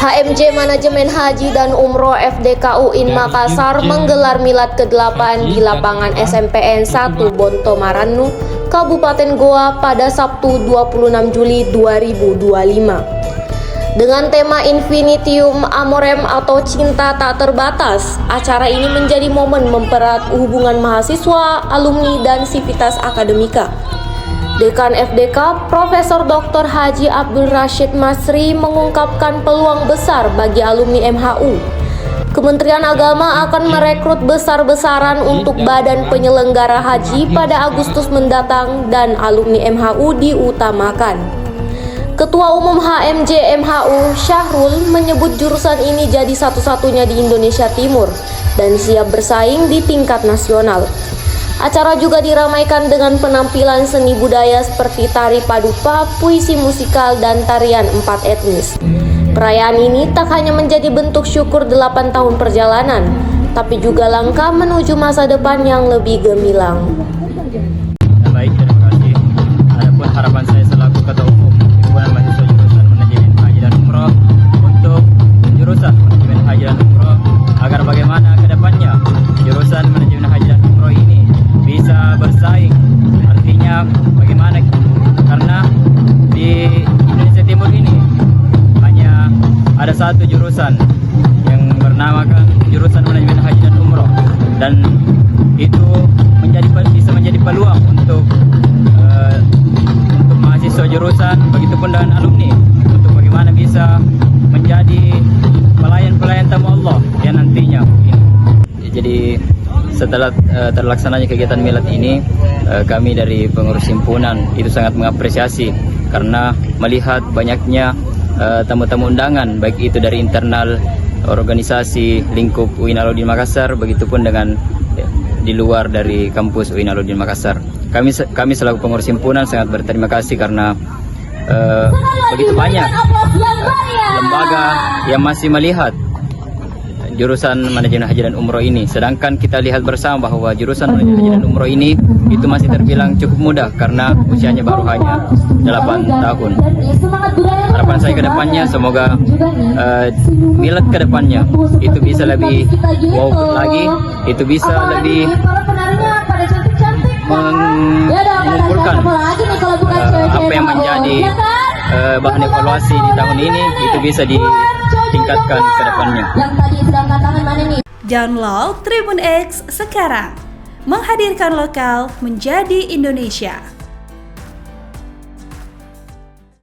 HMJ Manajemen Haji dan Umroh FDK UIN Makassar menggelar milad ke-8 di lapangan SMPN 1 Bonto Marannu, Kabupaten Goa pada Sabtu 26 Juli 2025. Dengan tema Infinitium Amorem atau Cinta Tak Terbatas, acara ini menjadi momen mempererat hubungan mahasiswa, alumni, dan sivitas akademika. Dekan FDK, Profesor Dr. Haji Abdul Rashid Masri mengungkapkan peluang besar bagi alumni MHU. Kementerian Agama akan merekrut besar-besaran untuk badan penyelenggara haji pada Agustus mendatang dan alumni MHU diutamakan. Ketua Umum HMJ MHU Syahrul menyebut jurusan ini jadi satu-satunya di Indonesia Timur dan siap bersaing di tingkat nasional. Acara juga diramaikan dengan penampilan seni budaya seperti tari padupa, puisi musikal, dan tarian 4 etnis. Perayaan ini tak hanya menjadi bentuk syukur 8 tahun perjalanan, tapi juga langkah menuju masa depan yang lebih gemilang. Baik, terima kasih. Adapun harapan saya selaku Ketua Umum Himpunan Mahasiswa Jurusan Manajemen Haji dan Umroh untuk jurusan Manajemen Haji dan Umroh agar bagaimana ke depannya jurusan Manajemen Haji dan Umroh ini bisa bersaing. Artinya bagaimana, karena di Indonesia Timur ini hanya ada satu jurusan yang bernamakan jurusan Manajemen Haji dan Umroh, dan itu bisa menjadi peluang untuk mahasiswa jurusan, begitupun dengan alumni, untuk bagaimana bisa menjadi pelayan tamu Allah yang nantinya. Jadi setelah terlaksananya kegiatan milad ini, kami dari pengurus himpunan itu sangat mengapresiasi karena melihat banyaknya tamu-tamu undangan, baik itu dari internal organisasi lingkup UIN Alauddin Makassar, begitupun dengan di luar dari kampus UIN Alauddin Makassar. Kami selaku pengurus himpunan sangat berterima kasih karena begitu banyak lembaga yang masih melihat jurusan Manajemen Haji dan Umroh ini, sedangkan kita lihat bersama bahwa jurusan Manajemen Haji dan Umroh ini itu masih terbilang cukup mudah karena usianya baru hanya 8 tahun. Harapan saya ke depannya semoga milad ke depannya itu bisa lebih wow lagi, itu bisa lebih mengumpulkan apa yang menjadi bahan evaluasi di tahun ini, itu bisa ditingkatkan ke depannya. Download Tribun X sekarang, menghadirkan lokal menjadi Indonesia.